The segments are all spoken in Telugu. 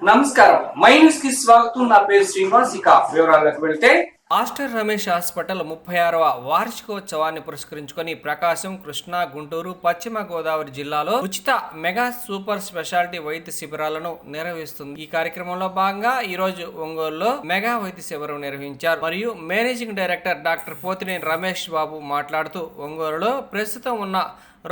నమస్కారం మై న్యూస్ కి స్వాగతం. నా పేరు శ్రీనివాస్. ఇక వివరాలకు వెళ్తే ఆస్టర్ రమేష్ హాస్పిటల్ 36వ వార్షికోత్సవాన్ని పురస్కరించుకొని ప్రకాశం, కృష్ణా, గుంటూరు, పశ్చిమ గోదావరి జిల్లాలో ఉచిత మెగా సూపర్ స్పెషాలిటీ వైద్య శిబిరాలను నిర్వహిస్తుంది. ఈ కార్యక్రమంలో భాగంగా ఈ రోజు ఒంగోలులో మెగా వైద్య శిబిరం నిర్వహించారు. మరియు managing director doctor Pothineni Ramesh Babu మాట్లాడుతూ ఒంగోలులో ప్రస్తుతం ఉన్న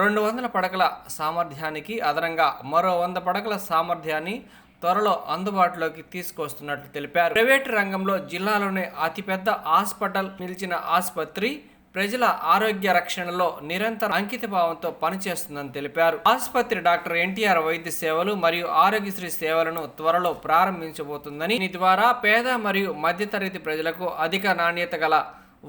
200 పడకల సామర్థ్యానికి అదనంగా మరో 100 పడకల సామర్థ్యాన్ని త్వరలో అందుబాటులోకి తీసుకొస్తున్నట్లు తెలిపారు. ప్రైవేటు రంగంలో జిల్లాలోనే అతిపెద్ద హాస్పిటల్ నిలిచిన ఆసుపత్రి ప్రజల ఆరోగ్య రక్షణలో నిరంతర అంకిత భావంతో పనిచేస్తుందని తెలిపారు. ఆసుపత్రి డాక్టర్ ఎన్టీఆర్ వైద్య సేవలు మరియు ఆరోగ్యశ్రీ సేవలను త్వరలో ప్రారంభించబోతుందని, దీని ద్వారా పేద మరియు మధ్యతరగతి ప్రజలకు అధిక నాణ్యత గల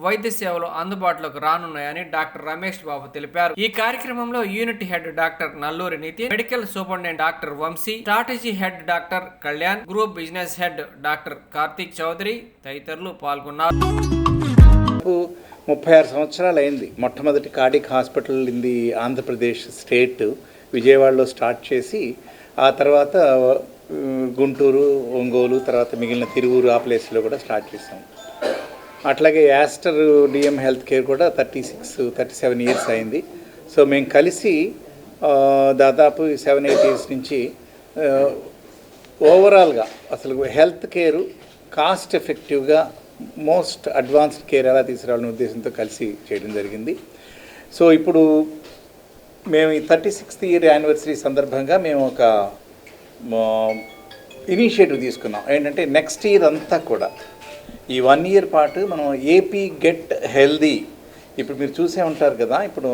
వైద్య సేవలు అందుబాటులోకి రానున్నాయని డాక్టర్ రమేష్ బాబు తెలిపారు. ఈ కార్యక్రమంలో unit head doctor Nalluri Nitin, medical superintendent doctor Vamshi, strategy head doctor Kalyan, group business head doctor Karthik Chowdary తదితరులు పాల్గొన్నారు. 36 సంవత్సరాలు అయింది. మొట్టమొదటి cardiac hospital in the Andhra Pradesh state విజయవాడలో స్టార్ట్ చేసి ఆ తర్వాత గుంటూరు, ఒంగోలు, తర్వాత మిగిలిన తిరువూరు ఆ ప్లేస్లో కూడా స్టార్ట్ చేసాం. అట్లాగే యాస్టర్ డిఎం హెల్త్ కేర్ కూడా 37 ఇయర్స్ అయింది. సో మేము కలిసి దాదాపు 7-8 ఇయర్స్ నుంచి ఓవరాల్గా అసలు హెల్త్ కేరు కాస్ట్ ఎఫెక్టివ్గా మోస్ట్ అడ్వాన్స్డ్ కేర్ ఎలా తీసుకురావాలనే ఉద్దేశంతో కలిసి చేయడం జరిగింది. సో ఇప్పుడు మేము ఈ 36th ఇయర్ యానివర్సరీ సందర్భంగా మేము ఒక ఇనిషియేటివ్ తీసుకున్నాం. ఏంటంటే నెక్స్ట్ ఇయర్ అంతా కూడా ఈ 1 ఇయర్ పాటు మనం ఏపీ గెట్ హెల్దీ, ఇప్పుడు మీరు చూసే ఉంటారు కదా, ఇప్పుడు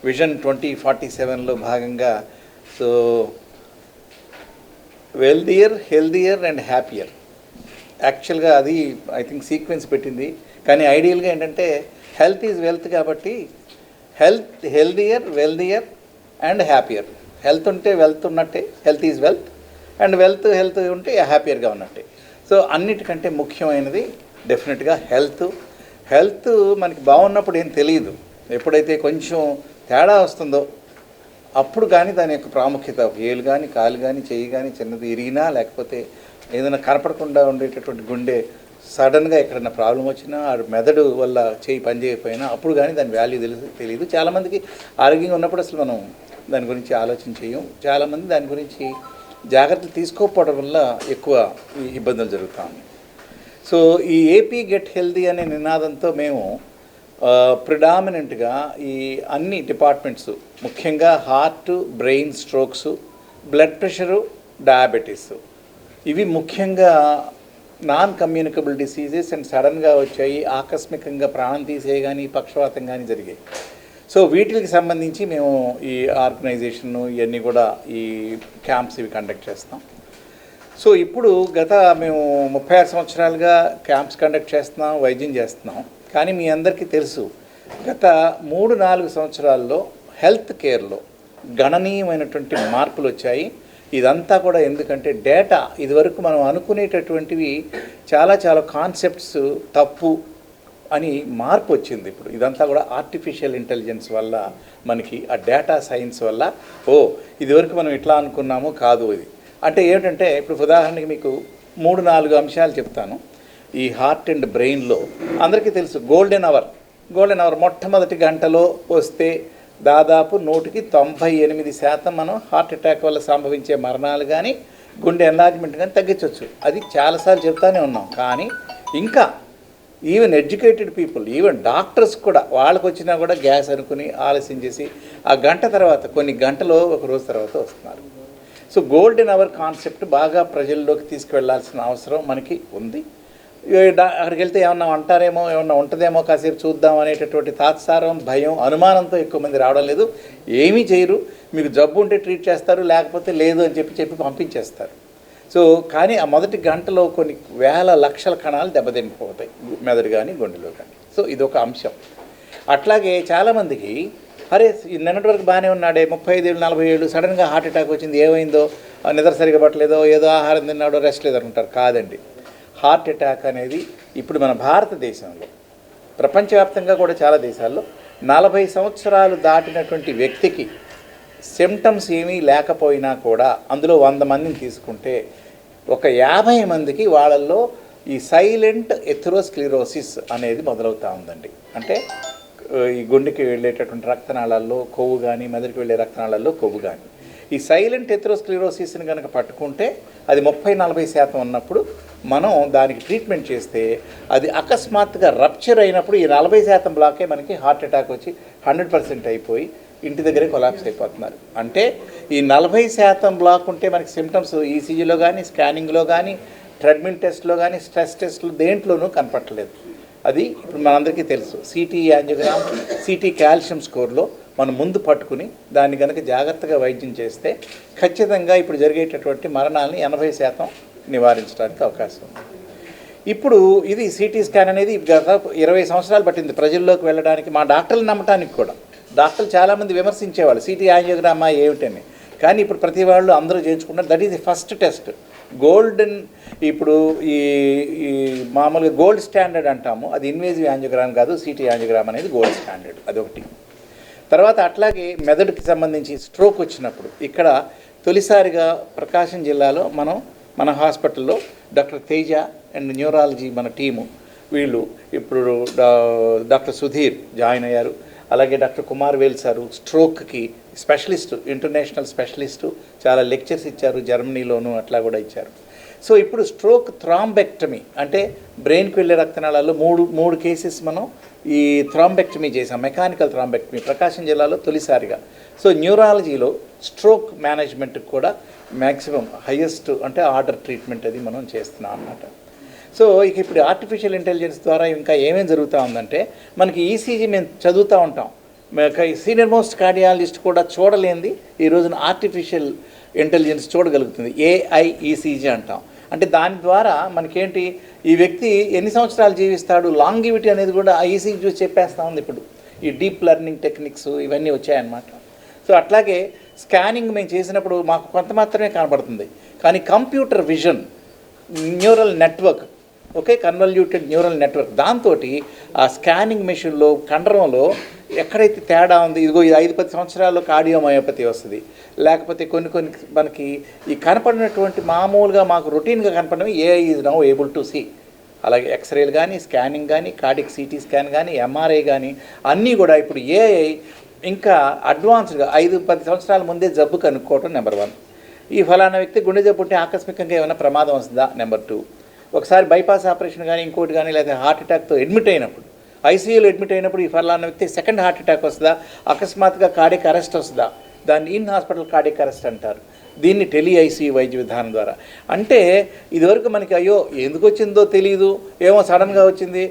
విజన్ 2047లో భాగంగా సో వెల్దియర్, హెల్దియర్ అండ్ హ్యాపియర్, యాక్చువల్గా అది ఐ థింక్ సీక్వెన్స్ పెట్టింది. కానీ ఐడియల్గా ఏంటంటే హెల్త్ ఈజ్ వెల్త్ కాబట్టి హెల్దియర్, వెల్దియర్ అండ్ హ్యాపియర్. హెల్త్ ఉంటే వెల్త్ ఉన్నట్టే, health is wealth, and health ఉంటే హ్యాపియర్గా ఉన్నట్టే. సో అన్నిటికంటే ముఖ్యమైనది డెఫినెట్గా హెల్త్ మనకి బాగున్నప్పుడు ఏం తెలియదు. ఎప్పుడైతే కొంచెం తేడా వస్తుందో అప్పుడు కానీ దాని యొక్క ప్రాముఖ్యత, వేలు కానీ కాలు కానీ చెయ్యి కానీ చిన్నది ఇరిగినా లేకపోతే ఏదైనా కనపడకుండా ఉండేటటువంటి గుండె సడన్గా ఎక్కడైనా ప్రాబ్లం వచ్చినా ఆ మెదడు వల్ల చెయ్యి పనిచేయకపోయినా అప్పుడు కానీ దాని వాల్యూ తెలియదు. చాలామందికి ఆరోగ్యంగా ఉన్నప్పుడు అసలు మనం దాని గురించి ఆలోచన చేయం. చాలామంది దాని గురించి జాగ్రత్తలు తీసుకోకపోవడం వల్ల ఎక్కువ ఇబ్బందులు జరుగుతూ ఉన్నాయి. సో ఈ ఏపీ గెట్ హెల్దీ అనే నినాదంతో మేము ప్రిడామినెంట్గా ఈ అన్ని డిపార్ట్మెంట్స్, ముఖ్యంగా heart, brain, strokes, blood pressure, diabetes, ఇవి ముఖ్యంగా నాన్ కమ్యూనికబుల్ డిసీజెస్ అండ్ సడన్గా వచ్చాయి, ఆకస్మికంగా ప్రాణం తీసే కానీ పక్షవాతం కానీ జరిగాయి. సో వీటికి సంబంధించి మేము ఈ ఆర్గనైజేషన్ ఇవన్నీ కూడా ఈ క్యాంప్స్ ఇవి కండక్ట్ చేస్తాం. సో ఇప్పుడు గత మేము 36 సంవత్సరాలుగా క్యాంప్స్ కండక్ట్ చేస్తున్నాం, వైద్యం చేస్తున్నాం. కానీ మీ అందరికీ తెలుసు గత 3-4 సంవత్సరాల్లో హెల్త్ కేర్లో గణనీయమైనటువంటి మార్పులు వచ్చాయి. ఇదంతా కూడా ఎందుకంటే డేటా ఇదివరకు మనం అనుకునేటటువంటివి చాలా కాన్సెప్ట్స్ తప్పు అని మార్పు వచ్చింది. ఇప్పుడు ఇదంతా కూడా ఆర్టిఫిషియల్ ఇంటెలిజెన్స్ వల్ల మనకి ఆ డేటా సైన్స్ వల్ల ఇదివరకు మనం ఇట్లా అనుకున్నాము కాదు. ఇది అంటే ఏమిటంటే ఇప్పుడు ఉదాహరణకి మీకు 3-4 అంశాలు చెప్తాను. ఈ హార్ట్ అండ్ బ్రెయిన్లో అందరికీ తెలుసు గోల్డెన్ అవర్ మొట్టమొదటి గంటలో వస్తే దాదాపు 98% మనం హార్ట్ అటాక్ వల్ల సంభవించే మరణాలు కానీ గుండె ఎన్లార్జ్మెంట్ కానీ తగ్గించవచ్చు. అది చాలాసార్లు చెప్తానే ఉన్నాం. కానీ ఇంకా even educated people, even doctors కూడా వాళ్ళకు వచ్చినా కూడా గ్యాస్ అనుకుని ఆలస్యం చేసి ఆ గంట తర్వాత కొన్ని గంటలో ఒక రోజు తర్వాత వస్తున్నారు. సో గోల్డెన్ అవర్ కాన్సెప్ట్ బాగా ప్రజల్లోకి తీసుకువెళ్లాల్సిన అవసరం మనకి ఉంది. అక్కడికి వెళ్తే ఏమన్నా అంటారేమో, ఏమన్నా ఉంటుందేమో, కాసేపు చూద్దాం అనేటటువంటి తాత్సారం, భయం, అనుమానంతో ఎక్కువ మంది రావడం లేదు. ఏమీ చేయరు, మీకు జబ్బు ఉంటే ట్రీట్ చేస్తారు, లేకపోతే లేదు అని చెప్పి పంపించేస్తారు. సో కానీ ఆ మొదటి గంటలో కొన్ని వేల లక్షల కణాలు దెబ్బతిండిపోతాయి, మెదడు కానీ గుండెలో కానీ. సో ఇదొక అంశం. అట్లాగే చాలామందికి అరే నిన్నటి వరకు బాగానే ఉన్నాడే, 35 ఏళ్ళు 40 ఏళ్ళు సడన్గా హార్ట్ అటాక్ వచ్చింది, ఏమైందో, నిద్ర సరిగా పట్టలేదో, ఏదో ఆహారం తిన్నాడో, రెస్ట్ లేదో అనుకుంటారు. కాదండి, హార్ట్ అటాక్ అనేది ఇప్పుడు మన భారతదేశంలో, ప్రపంచవ్యాప్తంగా కూడా చాలా దేశాల్లో 40 సంవత్సరాలు దాటినటువంటి వ్యక్తికి సిమ్టమ్స్ ఏమీ లేకపోయినా కూడా అందులో 100 మందిని తీసుకుంటే ఒక 50 మందికి వాళ్ళల్లో ఈ సైలెంట్ ఎథెరోస్క్లిరోసిస్ అనేది మొదలవుతూ ఉందండి. అంటే ఈ గుండెకి వెళ్ళేటటువంటి రక్తనాళాల్లో కొవ్వు కానీ, మెదడుకి వెళ్ళే రక్తనాళాల్లో కొవ్వు కానీ, ఈ సైలెంట్ ఎథెరోస్క్లిరోసిస్ని కనుక పట్టుకుంటే అది 30-40% ఉన్నప్పుడు మనం దానికి ట్రీట్మెంట్ చేస్తే అది అకస్మాత్తుగా రప్చర్ అయినప్పుడు ఈ 40% బ్లాకే మనకి హార్ట్ అటాక్ వచ్చి 100% అయిపోయి ఇంటి దగ్గరే కొలాప్స్ అయిపోతున్నారు. అంటే ఈ 40% బ్లాక్ ఉంటే మనకి సిమ్టమ్స్ ఈసీజీలో కానీ, స్కానింగ్లో కానీ, ట్రెడ్మిల్ టెస్ట్లో కానీ, స్ట్రెస్ టెస్ట్లో దేంట్లోనూ కనపట్టలేదు. అది ఇప్పుడు మనందరికీ తెలుసు. సిటీ యాంజియోగ్రామ్, సిటీ కాల్షియం స్కోర్లో మనం ముందు పట్టుకుని దాన్ని కనుక జాగ్రత్తగా వైద్యం చేస్తే ఖచ్చితంగా ఇప్పుడు జరిగేటటువంటి మరణాలని 80% నివారించడానికి అవకాశం ఉంది. ఇప్పుడు ఇది సిటీ స్కాన్ అనేది గత 20 సంవత్సరాలు పట్టింది ప్రజల్లోకి వెళ్ళడానికి, మా డాక్టర్లు నమ్మటానికి కూడా. డాక్టర్లు చాలామంది విమర్శించేవాళ్ళు సిటీ యాంజియోగ్రామా ఏమిటని, కానీ ఇప్పుడు ప్రతి వాళ్ళు అందరూ చేయించుకుంటారు. That is the first test. Golden ఇప్పుడు ఈ మామూలుగా గోల్డ్ స్టాండర్డ్ అంటాము, అది ఇన్వేజివ్ యాంజియోగ్రామ్ కాదు, సిటీ యాంజియోగ్రామ్ అనేది గోల్డ్ స్టాండర్డ్, అదొకటి. తర్వాత అట్లాగే మెదడుకి సంబంధించి స్ట్రోక్ వచ్చినప్పుడు ఇక్కడ తొలిసారిగా ప్రకాశం జిల్లాలో మన హాస్పిటల్లో డాక్టర్ తేజ అండ్ న్యూరాలజీ మన టీము వీళ్ళు ఇప్పుడు డాక్టర్ సుధీర్ జాయిన్ అయ్యారు. అలాగే డాక్టర్ కుమార్ వేల్ సారు స్ట్రోక్కి స్పెషలిస్టు, ఇంటర్నేషనల్ స్పెషలిస్టు, చాలా లెక్చర్స్ ఇచ్చారు, జర్మనీలోను అట్లా కూడా ఇచ్చారు. సో ఇప్పుడు స్ట్రోక్ థ్రాంబెక్టమీ అంటే బ్రెయిన్కి వెళ్ళే రక్తనాళాల్లో మూడు కేసెస్ మనం ఈ థ్రాంబెక్టమీ చేసాం, మెకానికల్ థ్రాంబెక్టమీ ప్రకాశం జిల్లాలో తొలిసారిగా. సో న్యూరాలజీలో స్ట్రోక్ మేనేజ్మెంట్కి కూడా మ్యాక్సిమం హయ్యెస్ట్ అంటే ఆర్డర్ ట్రీట్మెంట్ అది మనం చేస్తున్నాం అన్నమాట. సో ఇక ఇప్పుడు ఆర్టిఫిషియల్ ఇంటెలిజెన్స్ ద్వారా ఇంకా ఏమేమి జరుగుతూ ఉందంటే మనకి ఈసీజీ మేము చదువుతూ ఉంటాం, సీనియర్ మోస్ట్ కార్డియాలజిస్ట్ కూడా చూడలేనిది ఈ రోజున ఆర్టిఫిషియల్ ఇంటెలిజెన్స్ చూడగలుగుతుంది. ఏఐఈసీజీ అంటాం. అంటే దాని ద్వారా మనకేంటి ఈ వ్యక్తి ఎన్ని సంవత్సరాలు జీవిస్తాడు, లాంగివిటీ అనేది కూడా ఆ ఈసీజీ చూసి చెప్పేస్తూ ఉంది. ఇప్పుడు ఈ డీప్ లెర్నింగ్ టెక్నిక్స్ ఇవన్నీ వచ్చాయన్నమాట. సో అట్లాగే స్కానింగ్ మేము చేసినప్పుడు మాకు కొంత మాత్రమే కనబడుతుంది, కానీ computer vision neural network, okay, convoluted neural network, దాంతో ఆ స్కానింగ్ మెషిన్లో కండరంలో ఎక్కడైతే తేడా ఉంది, ఇదిగో ఇది 5-10 సంవత్సరాల్లో కార్డియోమయోపతి వస్తుంది, లేకపోతే కొన్ని మనకి ఈ కనపడినటువంటి మామూలుగా మాకు రొటీన్గా కనపడినవి AI is now able to see. అలాగే ఎక్స్రేలు కానీ, స్కానింగ్ కానీ, కార్డియక్ సిటీ స్కాన్ కానీ, ఎంఆర్ఐ కానీ అన్నీ కూడా ఇప్పుడు ఏఐ ఇంకా అడ్వాన్స్డ్గా 5-10 సంవత్సరాల ముందే జబ్బు కనుక్కోవటం నెంబర్ 1. ఈ ఫలానా వ్యక్తి గుండె జబ్బు ఉంటే ఆకస్మికంగా ఏమైనా ప్రమాదం వస్తుందా నెంబర్ 2. ఒకసారి బైపాస్ ఆపరేషన్ కానీ ఇంకోటి కానీ లేదా హార్ట్ అటాక్తో అడ్మిట్ అయినప్పుడు, ఐసీయూలో అడ్మిట్ అయినప్పుడు ఈ ఫలానా వ్యక్తి సెకండ్ హార్ట్ అటాక్ వస్తుందా, అకస్మాత్తుగా కార్డియక్ అరెస్ట్ వస్తుందా, దాన్ని ఇన్ హాస్పిటల్ కార్డియక్ అరెస్ట్ అంటారు. దీన్ని టెలి ఐసీయూ వైద్య విధానం ద్వారా. అంటే ఇదివరకు మనకి అయ్యో ఎందుకు వచ్చిందో తెలియదు, ఏమో సడన్గా వచ్చింది,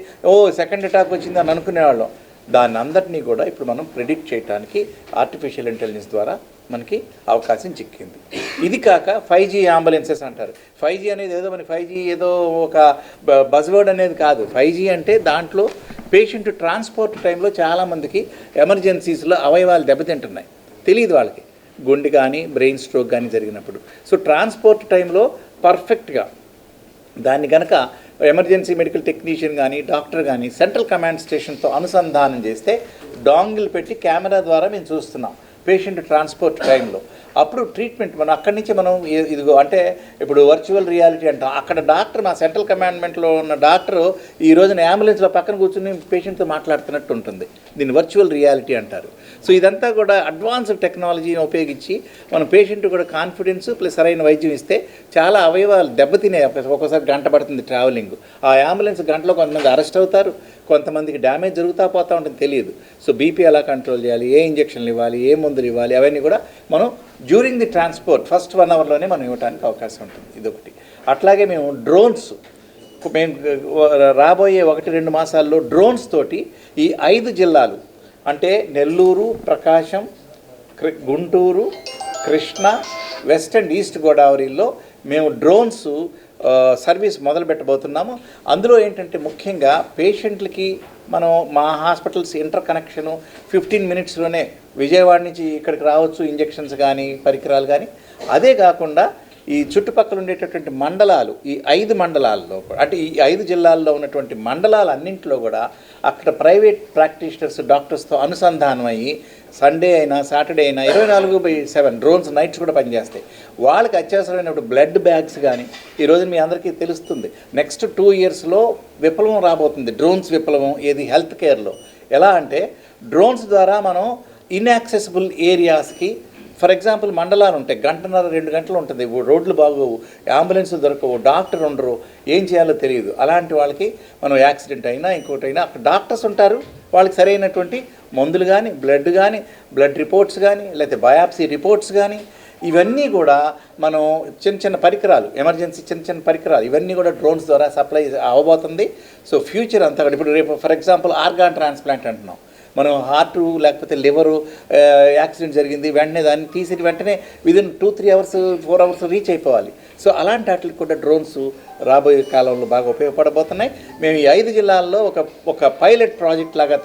సెకండ్ అటాక్ వచ్చింది అని అనుకునేవాళ్ళం. దాన్ని అందరినీ కూడా ఇప్పుడు మనం ప్రిడిక్ట్ చేయడానికి ఆర్టిఫిషియల్ ఇంటెలిజెన్స్ ద్వారా మనకి అవకాశం చిక్కింది. ఇది కాక 5G అంబులెన్సెస్ అంటారు. 5G అనేది ఏదో మన 5G ఏదో ఒక బజ్వర్డ్ అనేది కాదు. 5G అంటే దాంట్లో పేషెంట్ ట్రాన్స్పోర్ట్ టైంలో చాలామందికి ఎమర్జెన్సీస్లో అవయవాలు దెబ్బతింటున్నాయి, తెలియదు వాళ్ళకి, గుండె కానీ బ్రెయిన్ స్ట్రోక్ కానీ జరిగినప్పుడు. సో ట్రాన్స్పోర్ట్ టైంలో పర్ఫెక్ట్గా దాన్ని కనుక ఎమర్జెన్సీ మెడికల్ టెక్నీషియన్ కానీ డాక్టర్ కానీ సెంట్రల్ కమాండ్ స్టేషన్తో అనుసంధానం చేస్తే డాంగిల్ పెట్టి కెమెరా ద్వారా మేము చూస్తున్నాం పేషెంట్ ట్రాన్స్పోర్ట్ టైంలో. అప్పుడు ట్రీట్మెంట్ మనం అక్కడి నుంచి మనం ఇదిగో అంటే ఇప్పుడు వర్చువల్ రియాలిటీ అంటాం. అక్కడ డాక్టర్ మా సెంట్రల్ కమాండ్మెంట్లో ఉన్న డాక్టరు ఈ రోజున అంబులెన్స్లో పక్కన కూర్చుని పేషెంట్తో మాట్లాడుతున్నట్టు ఉంటుంది. దీన్ని వర్చువల్ రియాలిటీ అంటారు. సో ఇదంతా కూడా అడ్వాన్స్డ్ టెక్నాలజీని ఉపయోగించి మనం పేషెంట్ కూడా కాన్ఫిడెన్స్ ప్లస్ సరైన వైద్యం ఇస్తే చాలా అవయవాలు దెబ్బతినే. ఒక్కోసారి గంట పడుతుంది ట్రావెలింగ్, ఆ అంబులెన్స్ గంటలో కొంతమంది అరెస్ట్ అవుతారు, కొంతమందికి డ్యామేజ్ జరుగుతూ పోతూ ఉంటుంది, తెలియదు. సో బీపీ ఎలా కంట్రోల్ చేయాలి, ఏ ఇంజక్షన్లు ఇవ్వాలి, ఏ మందులు ఇవ్వాలి, అవన్నీ కూడా మనం డ్యూరింగ్ ది ట్రాన్స్పోర్ట్ ఫస్ట్ 1 అవర్లోనే మనం ఇవ్వడానికి అవకాశం ఉంటుంది. ఇదొకటి. అట్లాగే మేము డ్రోన్స్ మేము రాబోయే 1-2 మాసాల్లో డ్రోన్స్ తోటి ఈ 5 జిల్లాలు అంటే Nellore, Prakasam, Guntur, Krishna, west and east గోదావరిలో మేము డ్రోన్స్ సర్వీస్ మొదలు పెట్టబోతున్నాము. అందులో ఏంటంటే ముఖ్యంగా పేషెంట్లకి మనం మా హాస్పిటల్స్ ఇంటర్ కనెక్షను 15 మినిట్స్లోనే విజయవాడ నుంచి ఇక్కడికి రావచ్చు, ఇంజెక్షన్స్ కానీ పరికరాలు కానీ. అదే కాకుండా ఈ చుట్టుపక్కల ఉండేటటువంటి మండలాలు, ఈ 5 మండలాల్లో అంటే ఈ 5 జిల్లాల్లో ఉన్నటువంటి మండలాలన్నింటిలో కూడా అక్కడ ప్రైవేట్ ప్రాక్టీషనర్స్ డాక్టర్స్తో అనుసంధానం అయ్యి సండే అయినా సాటర్డే అయినా 24/7 డ్రోన్స్ నైట్స్ కూడా పనిచేస్తాయి. వాళ్ళకి అత్యవసరమైనప్పుడు బ్లడ్ బ్యాగ్స్ కానీ ఈరోజు మీ అందరికీ తెలుస్తుంది, నెక్స్ట్ 2 yearsలో విప్లవం రాబోతుంది, డ్రోన్స్ విప్లవం. ఏది హెల్త్ కేర్లో ఎలా అంటే డ్రోన్స్ ద్వారా మనం ఇన్యాక్సెసిబుల్ ఏరియాస్కి, ఫర్ ఎగ్జాంపుల్ మండలాలు ఉంటాయి, 1.5-2 గంటలు ఉంటుంది, రోడ్లు బాగోవు, అంబులెన్సులు దొరకవు, డాక్టర్ ఉండరు, ఏం చేయాలో తెలియదు. అలాంటి వాళ్ళకి మనం యాక్సిడెంట్ అయినా ఇంకోటైనా అక్కడ డాక్టర్స్ ఉంటారు, వాళ్ళకి సరైనటువంటి మందులు కానీ బ్లడ్ రిపోర్ట్స్ కానీ లేకపోతే బయాప్సీ రిపోర్ట్స్ కానీ ఇవన్నీ కూడా మనం చిన్న పరికరాలు, ఎమర్జెన్సీ చిన్న పరికరాలు ఇవన్నీ కూడా డ్రోన్స్ ద్వారా సప్లై అవ్వబోతుంది. సో ఫ్యూచర్ అంతా ఇప్పుడు రేపు ఫర్ ఎగ్జాంపుల్ ఆర్గాన్ ట్రాన్స్ప్లాంట్ అంటున్నాం, మనం హార్ట్ లేకపోతే లివరు యాక్సిడెంట్ జరిగింది, వెంటనే దాన్ని తీసి వెంటనే విదిన్ 2-3 hours 4 hours రీచ్ అయిపోవాలి. సో అలాంటి వాటికి కూడా డ్రోన్స్ రాబోయే కాలంలో బాగా ఉపయోగపడబోతున్నాయి. మేము ఈ 5 జిల్లాల్లో ఒక పైలట్ ప్రాజెక్ట్ లాగా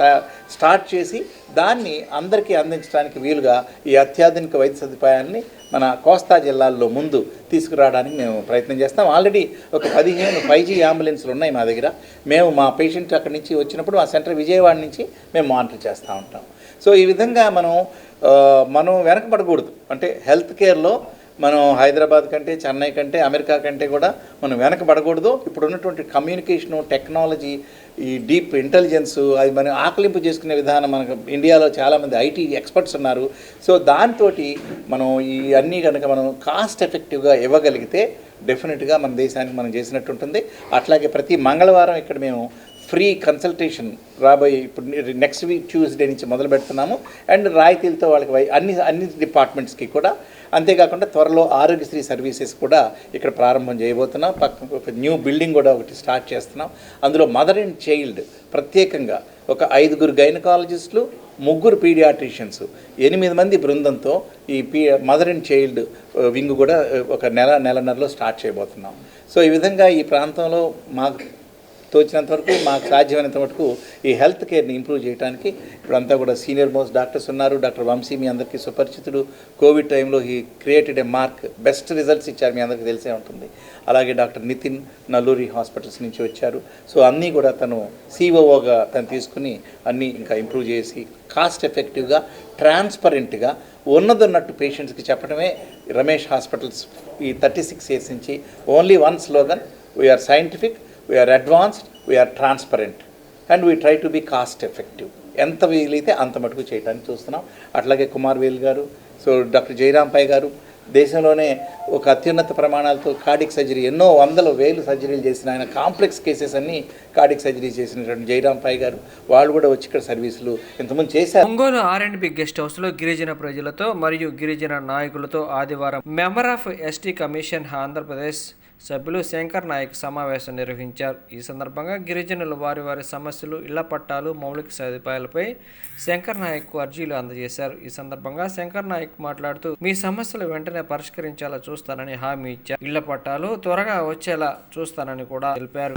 స్టార్ట్ చేసి దాన్ని అందరికీ అందించడానికి వీలుగా ఈ అత్యాధునిక వైద్య సదుపాయాన్ని మన కోస్తా జిల్లాల్లో ముందు తీసుకురావడానికి మేము ప్రయత్నం చేస్తాం. ఆల్రెడీ ఒక 15 5G అంబులెన్స్లు ఉన్నాయి మా దగ్గర. మేము మా పేషెంట్ అక్కడి నుంచి వచ్చినప్పుడు మా సెంటర్ విజయవాడ నుంచి మేము మానిటర్ చేస్తూ ఉంటాం. సో ఈ విధంగా మనం వెనకబడకూడదు. అంటే హెల్త్ కేర్లో మనం హైదరాబాద్ కంటే, చెన్నై కంటే, అమెరికా కంటే కూడా మనం వెనకబడకూడదు. ఇప్పుడు ఉన్నటువంటి కమ్యూనికేషను, టెక్నాలజీ, ఈ డీప్ ఇంటెలిజెన్స్, అది మనం ఆకలింపు చేసుకునే విధానం, మనకు ఇండియాలో చాలామంది ఐటీ ఎక్స్పర్ట్స్ ఉన్నారు. సో దాంతో మనం ఈ అన్నీ కనుక మనం కాస్ట్ ఎఫెక్టివ్గా ఇవ్వగలిగితే డెఫినెట్గా మన దేశానికి మనం చేసినట్టు ఉంటుంది. అట్లాగే ప్రతి మంగళవారం ఇక్కడ మేము ఫ్రీ కన్సల్టేషన్ రాబోయే ఇప్పుడు నెక్స్ట్ వీక్ ట్యూస్డే నుంచి మొదలు పెడుతున్నాము. అండ్ రాయితీలతో వాళ్ళకి అన్ని డిపార్ట్మెంట్స్కి కూడా, అంతేకాకుండా త్వరలో ఆరోగ్యశ్రీ సర్వీసెస్ కూడా ఇక్కడ ప్రారంభం చేయబోతున్నాం. పక్కన ఒక న్యూ బిల్డింగ్ కూడా ఒకటి స్టార్ట్ చేస్తున్నాం. అందులో మదర్ అండ్ చైల్డ్ ప్రత్యేకంగా ఒక 5 గైనకాలజిస్టులు, 3 పీడియాట్రిషియన్స్, 8 మంది బృందంతో ఈ మదర్ అండ్ చైల్డ్ వింగ్ కూడా ఒక నెలన్నరలో స్టార్ట్ చేయబోతున్నాం. సో ఈ విధంగా ఈ ప్రాంతంలో మాకు తోచినంత వరకు, మాకు సాధ్యమైనంత వరకు ఈ హెల్త్ కేర్ని ఇంప్రూవ్ చేయడానికి ఇప్పుడంతా కూడా సీనియర్ మోస్ట్ డాక్టర్స్ ఉన్నారు. డాక్టర్ వంశీ మీ అందరికీ సుపరిచితుడు. కోవిడ్ టైంలో he created a mark, best results ఇచ్చారు, మీ అందరికీ తెలిసే ఉంటుంది. అలాగే డాక్టర్ నితిన్ నల్లూరి హాస్పిటల్స్ నుంచి వచ్చారు. సో అన్నీ కూడా తను COOగా తను తీసుకుని అన్నీ ఇంకా ఇంప్రూవ్ చేసి కాస్ట్ ఎఫెక్టివ్గా, ట్రాన్స్పరెంట్గా ఉన్నదన్నట్టు పేషెంట్స్కి చెప్పడమే రమేష్ హాస్పిటల్స్ ఈ 36 years నుంచి only one slogan: we are scientific, we are advanced, we are transparent, and we try to be cost effective. ఎంత వీలైతే అంత మటుకు చేయడానికి చూస్తున్నాం. అట్లాగే కుమార్ వేల్ గారు, సో డాక్టర్ జయరాం పై గారు దేశంలోనే ఒక అత్యున్నత ప్రమాణాలతో కార్డియక్ సర్జరీ, ఎన్నో 100,000 సర్జరీలు చేసిన ఆయన, కాంప్లెక్స్ కేసెస్ అన్ని కార్డియక్ సర్జరీ చేసినటువంటి జయరాం పై గారు, వాళ్ళు కూడా వచ్చి ఇక్కడ సర్వీసులు ఇంతకుముందు చేశారు. ఒంగోలు R&B గెస్ట్ హౌస్ లో గిరిజన ప్రజలతో మరియు గిరిజన నాయకులతో ఆదివారం member of ST commission Andhra Pradesh సభ్యులు శంకర్ నాయక్ సమావేశం నిర్వహించారు. ఈ సందర్భంగా గిరిజనులు వారి సమస్యలు, ఇళ్ల పట్టాలు, మౌలిక సదుపాయాలపై శంకర్ నాయక్ అర్జీలు అందజేశారు. ఈ సందర్భంగా శంకర్ నాయక్ మాట్లాడుతూ, మీ సమస్యలు వెంటనే పరిష్కరించేలా చూస్తానని హామీ ఇచ్చారు. ఇళ్ల పట్టాలు త్వరగా వచ్చేలా చూస్తానని కూడా తెలిపారు.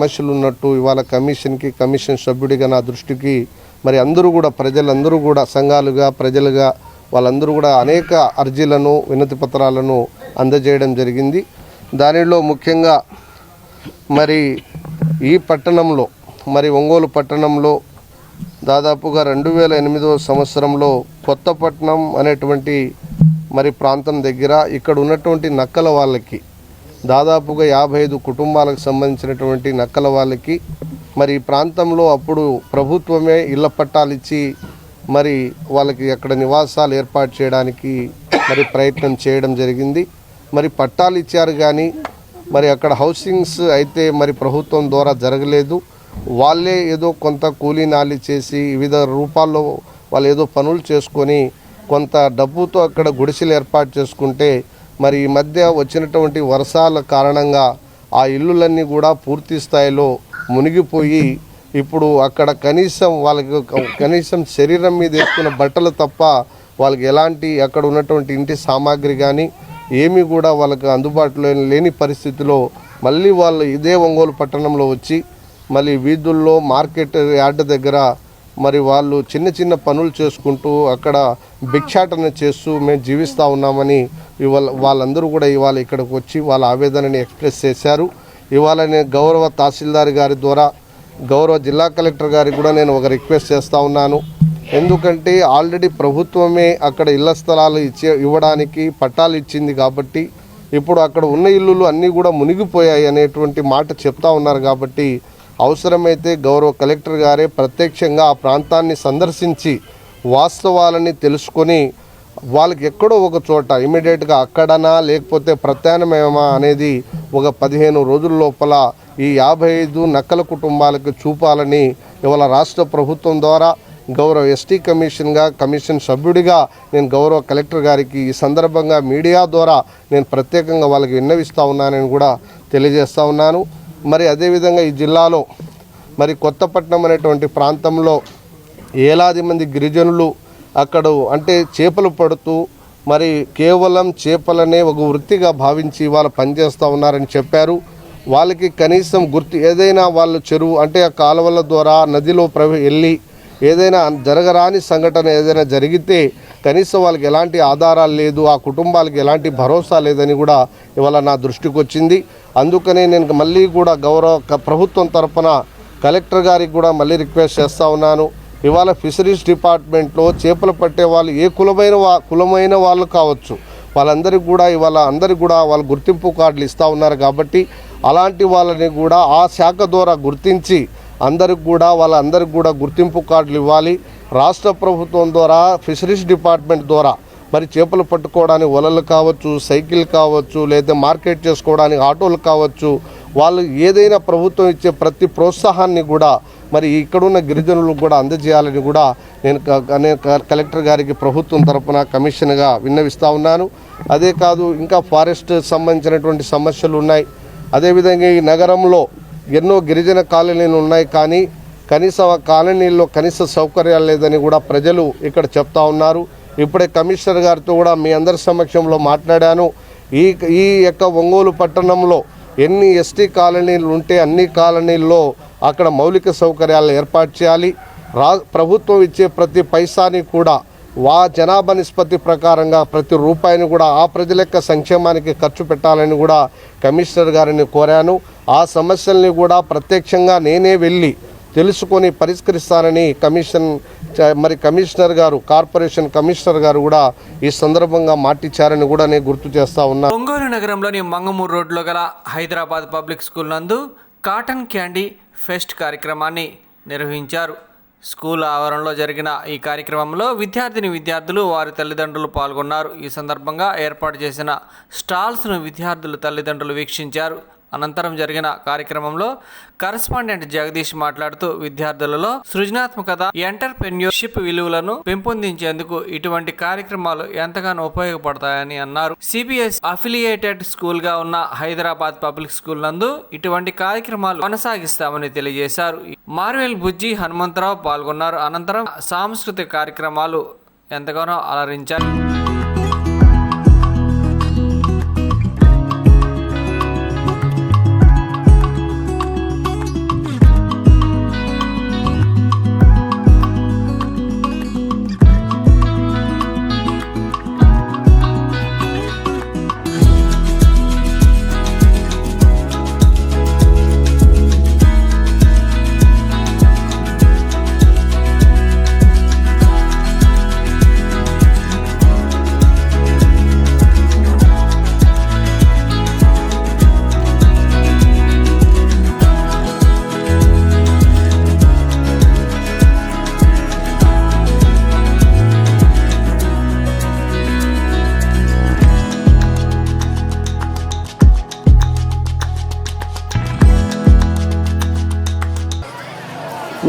సమస్యలు ఉన్నట్టు ఇవాళ కమిషన్ సభ్యుడిగా నా దృష్టికి మరి అందరూ కూడా, ప్రజలందరూ కూడా, సంఘాలుగా, ప్రజలుగా వాళ్ళందరూ కూడా అనేక అర్జీలను, వినతి పత్రాలను అందజేయడం జరిగింది. దానిలో ముఖ్యంగా మరి ఈ పట్టణంలో, మరి ఒంగోలు పట్టణంలో దాదాపుగా 2008వ సంవత్సరంలో కొత్తపట్నం అనేటువంటి మరి ప్రాంతం దగ్గర ఇక్కడ ఉన్నటువంటి నక్కల వాళ్ళకి దాదాపుగా 55 కుటుంబాలకు సంబంధించినటువంటి నక్కల వాళ్ళకి మరి ఈ ప్రాంతంలో అప్పుడు ప్రభుత్వమే ఇళ్ల పట్టాలు ఇచ్చి మరి వాళ్ళకి అక్కడ నివాసాలు ఏర్పాటు చేయడానికి మరి ప్రయత్నం చేయడం జరిగింది. మరి పట్టాలు ఇచ్చారు కానీ మరి అక్కడ హౌసింగ్స్ అయితే మరి ప్రభుత్వం ద్వారా జరగలేదు. వాళ్ళే ఏదో కొంత కూలీ నాలి చేసి వివిధ రూపాల్లో వాళ్ళు ఏదో పనులు చేసుకొని కొంత డబ్బుతో అక్కడ గుడిసెలు ఏర్పాటు చేసుకుంటే మరి ఈ మధ్య వచ్చినటువంటి వర్షాల కారణంగా ఆ ఇల్లులన్నీ కూడా పూర్తి స్థాయిలో మునిగిపోయి ఇప్పుడు అక్కడ కనీసం శరీరం మీద వేసుకున్న బట్టలు తప్ప వాళ్ళకి ఎలాంటి అక్కడ ఉన్నటువంటి ఇంటి సామాగ్రి కానీ ఏమీ కూడా వాళ్ళకి అందుబాటులో లేని పరిస్థితిలో మళ్ళీ వాళ్ళు ఇదే ఒంగోలు పట్టణంలో వచ్చి మళ్ళీ వీధుల్లో, మార్కెట్ యార్డ్ దగ్గర మరి వాళ్ళు చిన్న చిన్న పనులు చేసుకుంటూ అక్కడ భిక్షాటన చేస్తూ మేము జీవిస్తూ ఉన్నామని వాళ్ళందరూ కూడా ఇవాళ ఇక్కడికి వచ్చి వాళ్ళ ఆవేదనని ఎక్స్ప్రెస్ చేశారు. ఇవాళ నేను గౌరవ తహసీల్దార్ గారి ద్వారా గౌరవ జిల్లా కలెక్టర్ గారికి కూడా నేను ఒక రిక్వెస్ట్ చేస్తూ ఉన్నాను. ఎందుకంటే ఆల్రెడీ ప్రభుత్వమే అక్కడ ఇళ్ల స్థలాలు ఇవ్వడానికి పట్టాలు ఇచ్చింది కాబట్టి ఇప్పుడు అక్కడ ఉన్న ఇల్లులు అన్నీ కూడా మునిగిపోయాయి అనేటువంటి మాట చెప్తా ఉన్నారు. కాబట్టి అవసరమైతే గౌరవ కలెక్టర్ గారే ప్రత్యక్షంగా ఆ ప్రాంతాన్ని సందర్శించి వాస్తవాలని తెలుసుకొని వాళ్ళకి ఎక్కడో ఒక చోట ఇమీడియట్గా అక్కడనా లేకపోతే ప్రత్యామ్నాయమా అనేది ఒక 15 రోజుల లోపల ఈ 55 నక్కల కుటుంబాలకు చూపాలని ఇవాళ రాష్ట్ర ప్రభుత్వం ద్వారా గౌరవ ఎస్టీ కమిషన్ సభ్యుడిగా నేను గౌరవ కలెక్టర్ గారికి ఈ సందర్భంగా మీడియా ద్వారా నేను ప్రత్యేకంగా వాళ్ళకి విన్నవిస్తూ ఉన్నానని కూడా తెలియజేస్తూ ఉన్నాను. మరి అదేవిధంగా ఈ జిల్లాలో మరి కొత్తపట్నం అనేటువంటి ప్రాంతంలో ఏలాది మంది గిరిజనులు అక్కడ అంటే చేపలు పడుతూ మరి కేవలం చేపలనే ఒక వృత్తిగా భావించి వాళ్ళు పనిచేస్తూ ఉన్నారని చెప్పారు. వాళ్ళకి కనీసం ఏదైనా వాళ్ళు చెరువు అంటే ఆ కాలువల ద్వారా నదిలో వెళ్ళి ఏదైనా జరగరాని సంఘటన ఏదైనా జరిగితే కనీసం వాళ్ళకి ఎలాంటి ఆధారాలు లేదు, ఆ కుటుంబాలకు ఎలాంటి భరోసా లేదని కూడా ఇవాళ నా దృష్టికి వచ్చింది. అందుకనే నేను మళ్ళీ కూడా గౌరవ ప్రభుత్వం తరఫున కలెక్టర్ గారికి కూడా మళ్ళీ రిక్వెస్ట్ చేస్తూ ఉన్నాను. ఇవాళ ఫిషరీస్ డిపార్ట్మెంట్లో చేపలు పట్టే వాళ్ళు ఏ కులమైన వాళ్ళు కావచ్చు, వాళ్ళందరికీ కూడా ఇవాళ అందరికీ కూడా వాళ్ళు గుర్తింపు కార్డులు ఇస్తూ ఉన్నారు. కాబట్టి అలాంటి వాళ్ళని కూడా ఆ శాఖ ద్వారా గుర్తించి వాళ్ళందరికీ కూడా గుర్తింపు కార్డులు ఇవ్వాలి. రాష్ట్ర ప్రభుత్వం ద్వారా ఫిషరీస్ డిపార్ట్మెంట్ ద్వారా మరి చేపలు పట్టుకోవడానికి వలలు కావచ్చు, సైకిల్ కావచ్చు, లేదా మార్కెట్ చేసుకోవడానికి ఆటోలు కావచ్చు, వాళ్ళు ఏదైనా ప్రభుత్వం ఇచ్చే ప్రతి ప్రోత్సాహాన్ని కూడా మరి ఇక్కడున్న గిరిజనులకు కూడా అందజేయాలని కూడా నేను కలెక్టర్ గారికి ప్రభుత్వం తరపున కమిషన్గా విన్నవిస్తూ ఉన్నాను. అదే కాదు ఇంకా ఫారెస్ట్ సంబంధించినటువంటి సమస్యలు ఉన్నాయి. అదేవిధంగా ఈ నగరంలో ఎన్నో గిరిజన కాలనీలు ఉన్నాయి, కానీ కనీసం ఆ కాలనీల్లో కనీస సౌకర్యాలు లేదని కూడా ప్రజలు ఇక్కడ చెప్తా ఉన్నారు. ఇప్పుడే కమిషనర్ గారితో కూడా మీ అందరి సమక్షంలో మాట్లాడాను. ఈ యొక్క ఒంగోలు పట్టణంలో ఎన్ని ఎస్టీ కాలనీలు ఉంటే అన్ని కాలనీల్లో అక్కడ మౌలిక సౌకర్యాలు ఏర్పాటు చేయాలి. ప్రభుత్వం ఇచ్చే ప్రతి పైసాని కూడా జనాభా నిష్పత్తి ప్రకారంగా ప్రతి రూపాయిని కూడా ఆ ప్రజల యొక్క సంక్షేమానికి ఖర్చు పెట్టాలని కూడా కమిషనర్ గారిని కోరాను. ఆ సమస్యల్ని కూడా ప్రత్యక్షంగా నేనే వెళ్ళి తెలుసుకొని పరిష్కరిస్తానని కమిషనర్ గారు కార్పొరేషన్ కమిషనర్ గారు కూడా ఈ సందర్భంగా మాటిచ్చారని కూడా నేను గుర్తు చేస్తా ఉన్నా. ఒంగోలు నగరంలోని మంగమూరు రోడ్లో గల హైదరాబాద్ పబ్లిక్ స్కూల్ నందు కాటన్ క్యాండీ ఫెస్ట్ కార్యక్రమాన్ని నిర్వహించారు. స్కూల్ ఆవరణలో జరిగిన ఈ కార్యక్రమంలో విద్యార్థులు వారి తల్లిదండ్రులు పాల్గొన్నారు. ఈ సందర్భంగా ఏర్పాటు చేసిన స్టాల్స్ను విద్యార్థులు తల్లిదండ్రులు వీక్షించారు. అనంతరం జరిగిన కార్యక్రమంలో కరెస్పాండెంట్ జగదీష్ మాట్లాడుతూ విద్యార్థులలో సృజనాత్మకత, ఎంటర్‌ప్రెన్యూర్‌షిప్ విలువలను పెంపొందించేందుకు ఇటువంటి కార్యక్రమాలు ఎంతగానో ఉపయోగపడతాయని అన్నారు. సిబిఎస్ అఫిలియేటెడ్ స్కూల్గా ఉన్న హైదరాబాద్ పబ్లిక్ స్కూల్ నందు ఇటువంటి కార్యక్రమాలు కొనసాగిస్తామని తెలియజేశారు. మార్వెల్ బుజ్జి హనుమంతరావు పాల్గొన్నారు. అనంతరం సాంస్కృతిక కార్యక్రమాలు ఎంతగానో అలరించారు.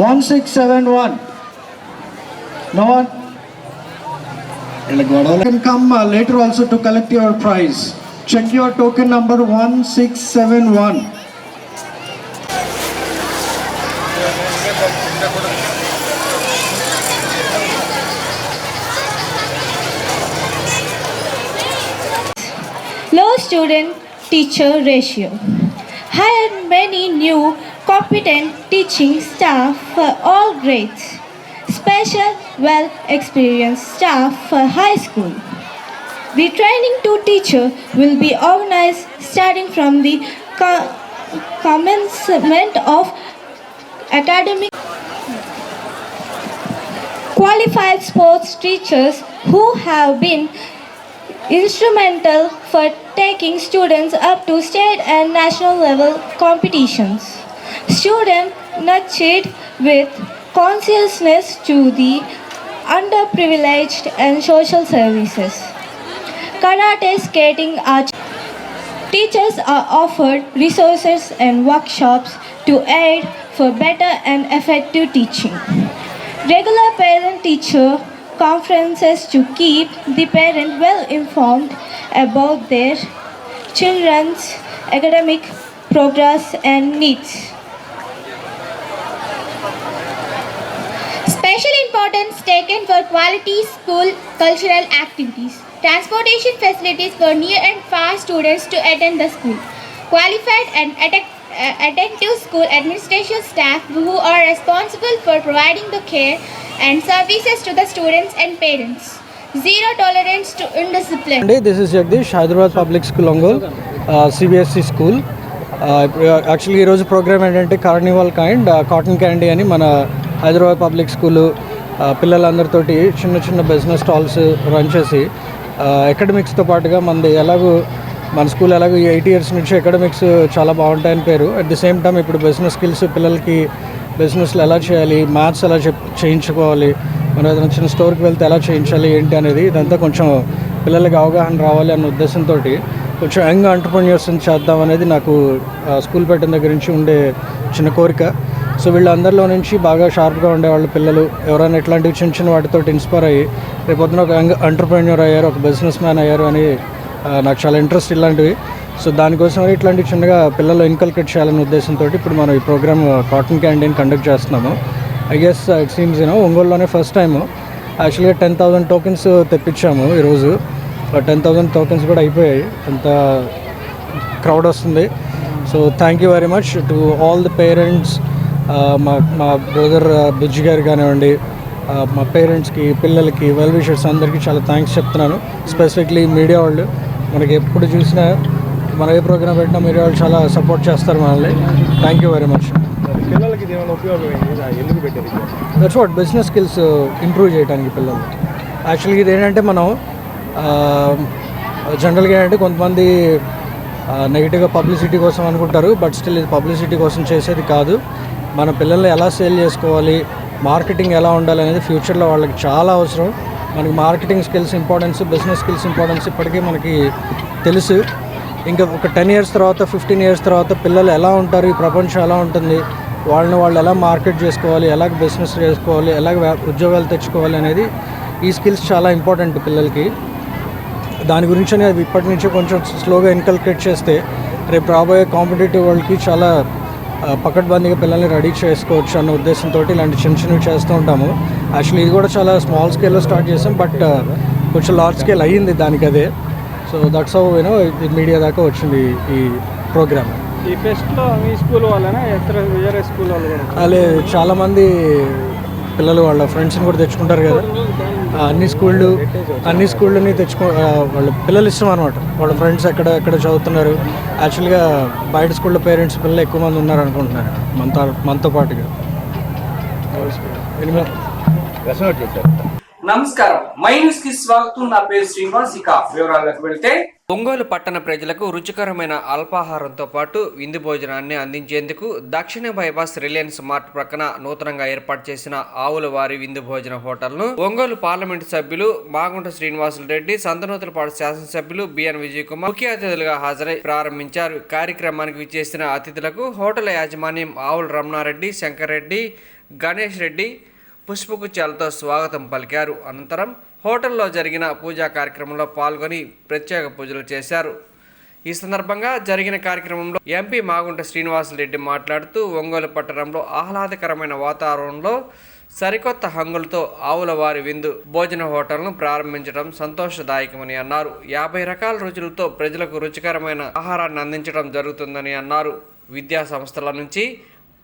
One 671. No one can come later also to collect your prize. Check your token number 1671. Low student-teacher ratio. Hired many new competent teaching staff for all grades. special, well-experienced staff for high school. The training to teacher will be organized starting from the commencement of academic. Qualified sports teachers who have been instrumental for taking students up to state and national level competitions. Students nurtured with consciousness to the underprivileged and social services. Karate, skating, archery. Teachers are offered resources and workshops to aid for better and effective teaching. Regular parent-teacher conferences to keep the parent well informed about their children's academic progress and needs. Special importance taken for quality school cultural activities. Transportation facilities for near and far students to attend the school. Qualified and attentive school administration staff who are responsible for providing the care and services to the students and parents. Zero tolerance to indiscipline. This is Jagdish, Hyderabad Public School Ongole, CBSE school. Actually ఈరోజు ప్రోగ్రామ్ ఏంటంటే కార్నివాల్ కైండ్ కాటన్ క్యాండీ అని మన హైదరాబాద్ పబ్లిక్ స్కూల్ పిల్లలందరితోటి చిన్న చిన్న బిజినెస్ స్టాల్స్ రన్ చేసి అకాడమిక్స్తో పాటుగా మన స్కూల్ ఎలాగో 8 years నుంచి అకాడమిక్స్ చాలా బాగుంటాయని పేరు. అట్ ది సేమ్ టైం ఇప్పుడు బిజినెస్ స్కిల్స్ పిల్లలకి బిజినెస్లు ఎలా చేయాలి, మ్యాథ్స్ ఎలా చేయించుకోవాలి, మనం ఏదైనా చిన్న స్టోర్కి వెళ్తే ఎలా చేయించాలి ఏంటి అనేది ఇదంతా కొంచెం పిల్లలకి అవగాహన రావాలి అన్న ఉద్దేశంతో కొంచెం యంగ్ ఎంటర్‌ప్రెన్యూర్స్ని చేద్దాం అనేది నాకు స్కూల్ పెట్టిన దగ్గర నుంచి ఉండే చిన్న కోరిక. సో వీళ్ళందరిలో నుంచి బాగా షార్ప్గా ఉండేవాళ్ళు పిల్లలు ఎవరైనా ఇట్లాంటివి చిన్న చిన్న వాటితో ఇన్స్పైర్ అయ్యి రేపొద్దున ఒక యంగ్ ఎంటర్‌ప్రెన్యూర్ అయ్యారు, ఒక బిజినెస్ మ్యాన్ అయ్యారు అని నాకు చాలా ఇంట్రెస్ట్ ఇలాంటివి. సో దానికోసం ఇట్లాంటివి చిన్నగా పిల్లలు ఇన్కల్కేట్ చేయాలనే ఉద్దేశంతో ఇప్పుడు మనం ఈ ప్రోగ్రామ్ కాటన్ క్యాంటీన్ కండక్ట్ చేస్తున్నాము. ఐ గెస్ ఇట్ సీమ్స్ ఒంగోలులోనే ఫస్ట్ టైము యాక్చువల్గా 10,000 టోకెన్స్ తెప్పించాము ఈరోజు. 10,000 టోకెన్స్ కూడా అయిపోయాయి, అంత క్రౌడ్ వస్తుంది. So thank you very much to all the parents. మా బ్రదర్ బుజ్జి గారు కానివ్వండి, మా పేరెంట్స్కి, పిల్లలకి, వెల్ విషర్స్ అందరికీ చాలా థ్యాంక్స్ చెప్తున్నాను. స్పెసిఫిక్లీ మీడియా వాళ్ళు మనకి ఎప్పుడు చూసినా మనం ఏ ప్రోగ్రామ్ పెట్టినా మీడియా వాళ్ళు చాలా సపోర్ట్ చేస్తారు మనల్ని. Thank you very much. పిల్లలకి దీనివల్ల ఉపయోగం ఏంటి, ఎందుకు పెట్టారు? That's what, business skills improve చేయడానికి పిల్లలు. యాక్చువల్గా ఇది ఏంటంటే మనం జనరల్గా ఏంటంటే కొంతమంది నెగిటివ్గా పబ్లిసిటీ కోసం అనుకుంటారు, బట్ స్టిల్ ఇది పబ్లిసిటీ కోసం చేసేది కాదు. మన పిల్లల్ని ఎలా సేల్ చేసుకోవాలి, మార్కెటింగ్ ఎలా ఉండాలి అనేది ఫ్యూచర్లో వాళ్ళకి చాలా అవసరం. మనకి marketing skills importance, business skills importance ఇప్పటికీ మనకి తెలుసు. ఇంకా ఒక 10 years తర్వాత, 15 years తర్వాత పిల్లలు ఎలా ఉంటారు, ఈ ప్రపంచం ఎలా ఉంటుంది, వాళ్ళు ఎలా మార్కెట్ చేసుకోవాలి, ఎలాగ బిజినెస్ చేసుకోవాలి, ఎలాగ ఉద్యోగాలు తెచ్చుకోవాలి అనేది ఈ స్కిల్స్ చాలా ఇంపార్టెంట్ పిల్లలకి. దాని గురించి అది ఇప్పటి నుంచే కొంచెం స్లోగా ఇన్కల్కేట్ చేస్తే రేపు రాబోయే కాంపిటేటివ్ వరల్డ్కి చాలా పకడ్బందీగా పిల్లల్ని రెడీ చేసుకోవచ్చు అన్న ఉద్దేశంతో ఇలాంటి చిన్న చిన్నవి చేస్తూ ఉంటాము. యాక్చువల్లీ ఇది కూడా చాలా స్మాల్ స్కేల్లో స్టార్ట్ చేసాం, బట్ కొంచెం లార్జ్ స్కేల్ అయ్యింది దానికి అదే. సో దట్స్ హౌ మీడియా దాకా వచ్చింది ఈ ప్రోగ్రామ్. ఈ ఫెస్ట్లో మీ స్కూల్ వాళ్ళైనా వేరే స్కూల్ వాళ్ళు కూడా? అలా చాలామంది పిల్లలు వాళ్ళ ఫ్రెండ్స్ని కూడా తెచ్చుకుంటారు కదా, అన్ని స్కూళ్ళని వాళ్ళ పిల్లలు ఇష్టం అనమాట. వాళ్ళ ఫ్రెండ్స్ ఎక్కడ చదువుతున్నారు. యాక్చువల్గా బయట స్కూల్లో పేరెంట్స్ పిల్లలు ఎక్కువ మంది ఉన్నారు అనుకుంటున్నారు మనతో పాటుగా. నమస్కారం, మై న్యూస్ కి స్వాగతం. నా పేరు శ్రీనివాస్. ఇక వివరాలకు వెళ్తే ఒంగోలు పట్టణ ప్రజలకు రుచికరమైన అల్పాహారంతో పాటు విందు భోజనాన్ని అందించేందుకు దక్షిణ బైపాస్ రిలయన్స్ మార్ట్ ప్రక్కన నూతనంగా ఏర్పాటు చేసిన ఆవుల వారి విందు భోజన హోటల్ను ఒంగోలు పార్లమెంటు సభ్యులు మాగుంట శ్రీనివాసులు రెడ్డి, సంతనూతలపాడు శాసనసభ్యులు బిఎన్ విజయ్ కుమార్ ముఖ్య అతిథులుగా హాజరై ప్రారంభించారు. కార్యక్రమానికి విచ్చేసిన అతిథులకు హోటల్ యాజమాన్యం ఆవుల రమణారెడ్డి, శంకర్ రెడ్డి, గణేష్ రెడ్డి పుష్పగుచ్చాలతో స్వాగతం పలికారు. అనంతరం హోటల్లో జరిగిన పూజా కార్యక్రమంలో పాల్గొని ప్రత్యేక పూజలు చేశారు. ఈ సందర్భంగా జరిగిన కార్యక్రమంలో ఎంపీ మాగుంట శ్రీనివాసరెడ్డి మాట్లాడుతూ ఒంగోలు పట్టణంలో ఆహ్లాదకరమైన వాతావరణంలో సరికొత్త హంగులతో ఆవుల వారి విందు భోజన హోటల్ను ప్రారంభించడం సంతోషదాయకమని అన్నారు. 50 రకాల రుచులతో ప్రజలకు రుచికరమైన ఆహారాన్ని అందించడం జరుగుతుందని అన్నారు. విద్యా సంస్థల నుంచి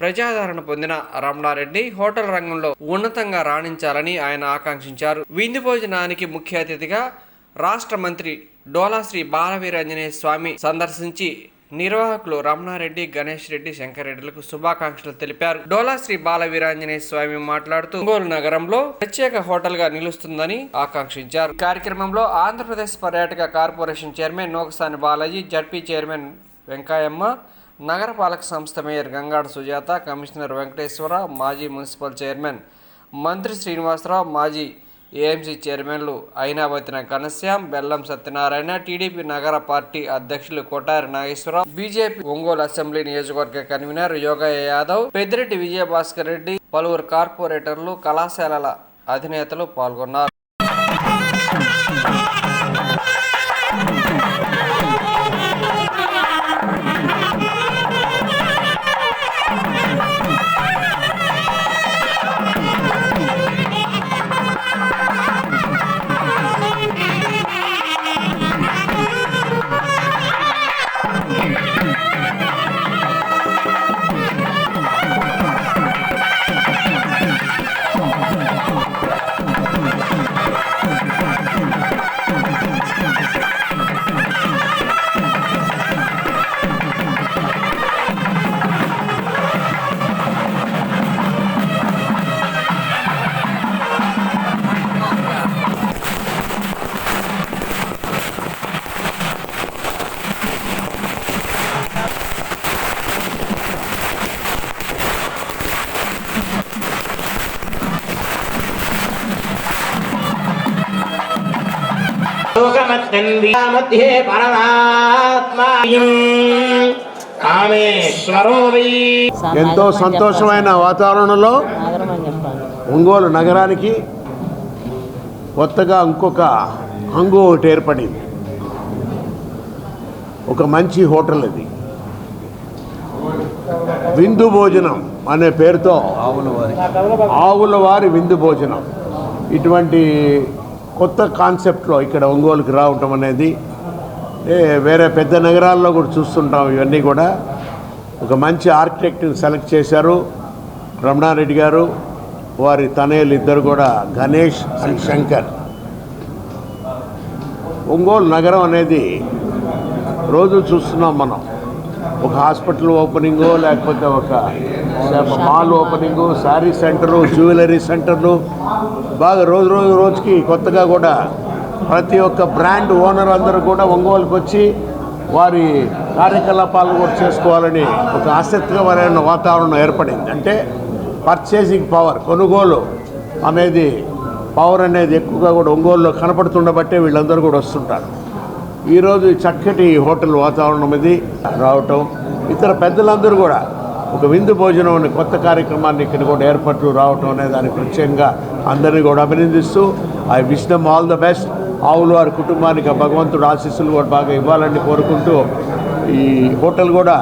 ప్రజాదరణ పొందిన రమణారెడ్డి హోటల్ రంగంలో ఉన్నతంగా రాణించాలని ఆయన ఆకాంక్షించారు. విందు భోజనానికి ముఖ్య అతిథిగా రాష్ట్ర మంత్రి డోలా శ్రీ బాలవీరాంజనేయ స్వామి సందర్శించి నిర్వాహకులు రమణారెడ్డి, గణేష్ రెడ్డి, శంకర్ రెడ్డిలకు శుభాకాంక్షలు తెలిపారు. డోలా శ్రీ బాలవీరాంజనేయ స్వామి మాట్లాడుతూ ఒంగోలు నగరంలో ప్రత్యేక హోటల్ గా నిలుస్తుందని ఆకాంక్షించారు. కార్యక్రమంలో ఆంధ్రప్రదేశ్ పర్యాటక corporation chairman Nokasani Balaji, ZP chairman Venkayamma, నగరపాలక సంస్థ మేయర్ గంగాడ సుజాత, కమిషనర్ వెంకటేశ్వర, మాజీ మున్సిపల్ చైర్మన్ మంత్రి శ్రీనివాసరావు, మాజీ ఏఎంసీ చైర్మన్లు అయినావతిన ఘనశ్యాం, బెల్లం సత్యనారాయణ, టీడీపీ నగర పార్టీ అధ్యక్షులు కొటారి నాగేశ్వరరావు, బీజేపీ ఒంగోలు అసెంబ్లీ నియోజకవర్గ కన్వీనర్ యోగయ్య యాదవ్, పెద్దిరెడ్డి విజయభాస్కర్ రెడ్డి, పలువురు కార్పొరేటర్లు, కళాశాలల అధినేతలు పాల్గొన్నారు. ఎంతో సంతోషమైన వాతావరణంలో ఒంగోలు నగరానికి కొత్తగా ఇంకొక హంగు ఒకటి ఏర్పడింది. ఒక మంచి హోటల్ ఇది, విందు భోజనం అనే పేరుతో ఆవుల వారి విందు భోజనం. ఇటువంటి కొత్త కాన్సెప్ట్లో ఇక్కడ ఒంగోలుకి రావటం అనేది వేరే పెద్ద నగరాల్లో కూడా చూస్తుంటాం. ఇవన్నీ కూడా ఒక మంచి ఆర్కిటెక్ట్ని సెలెక్ట్ చేశారు రమణారెడ్డి గారు, వారి తనయులు ఇద్దరు కూడా గణేష్ అండ్ శంకర్. ఒంగోలు నగరం అనేది రోజు చూస్తున్నాం మనం. ఒక హాస్పిటల్ ఓపెనింగు, లేకపోతే ఒక mall opening, sari centre, jewellery సెంటర్లు, బాగా రోజుకి కొత్తగా కూడా ప్రతి ఒక్క బ్రాండ్ ఓనర్ అందరూ కూడా ఒంగోలుకి వచ్చి వారి కార్యకలాపాలు కూడా చేసుకోవాలని ఒక ఆసక్తికరమైన వాతావరణం ఏర్పడింది. అంటే పర్చేసింగ్ పవర్, కొనుగోలు అనేది పవర్ అనేది ఎక్కువగా కూడా ఒంగోలులో కనపడుతుండబట్టే వీళ్ళందరూ కూడా వస్తుంటారు. ఈరోజు చక్కటి హోటల్ వాతావరణం ఇది రావటం, ఇతర పెద్దలందరూ కూడా ఒక విందు భోజనం అనే కొత్త కార్యక్రమాన్ని ఇక్కడ కూడా ఏర్పాట్లు రావటం అనే దానికి ప్రత్యేకంగా అందరినీ కూడా అభినందిస్తూ I wish them all the best. ఆవుల వారి కుటుంబానికి భగవంతుడు ఆశీస్సులు కూడా బాగా ఇవ్వాలని కోరుకుంటూ, ఈ హోటల్ కూడా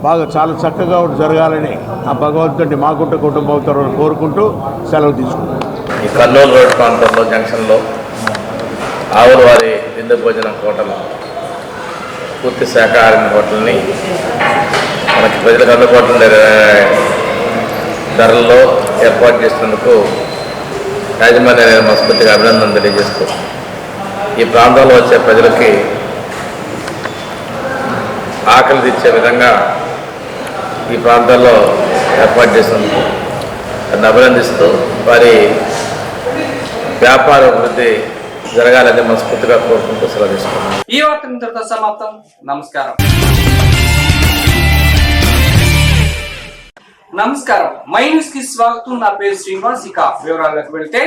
బాగా చాలా చక్కగా జరగాలని ఆ భగవంతుడిని మాగుంట కుటుంబంతో కోరుకుంటూ సెలవు తీసుకుంటాం. ఈ కర్నూలు రోడ్ ప్రాంతంలో జంక్షన్లో ఆవుల వారి విందు భోజనం హోటల్, పూర్తి శాకాహార హోటల్ని మనకి ప్రజలకు అందుబాటులో ధరల్లో ఏర్పాటు చేసినందుకు యాజమాన్య మనస్ఫూర్తిగా అభినందనలు తెలియజేస్తూ, ఈ ప్రాంతంలో వచ్చే ప్రజలకి ఆకలి తీర్చే విధంగా ఈ ప్రాంతాల్లో ఏర్పాటు చేసినందుకు దాన్ని అభినందిస్తూ వారి వ్యాపార అభివృద్ధి జరగాలని మనస్ఫూర్తిగా కోరుకుంటూ సెలవు తీసుకున్నాం. ఈ వార్త ఇంతటితో సమాప్తం. నమస్కారం. మై న్యూస్ కి స్వాగతం. నా పేరు శ్రీనివాస్. ఇక వివరాలకు వెళ్తే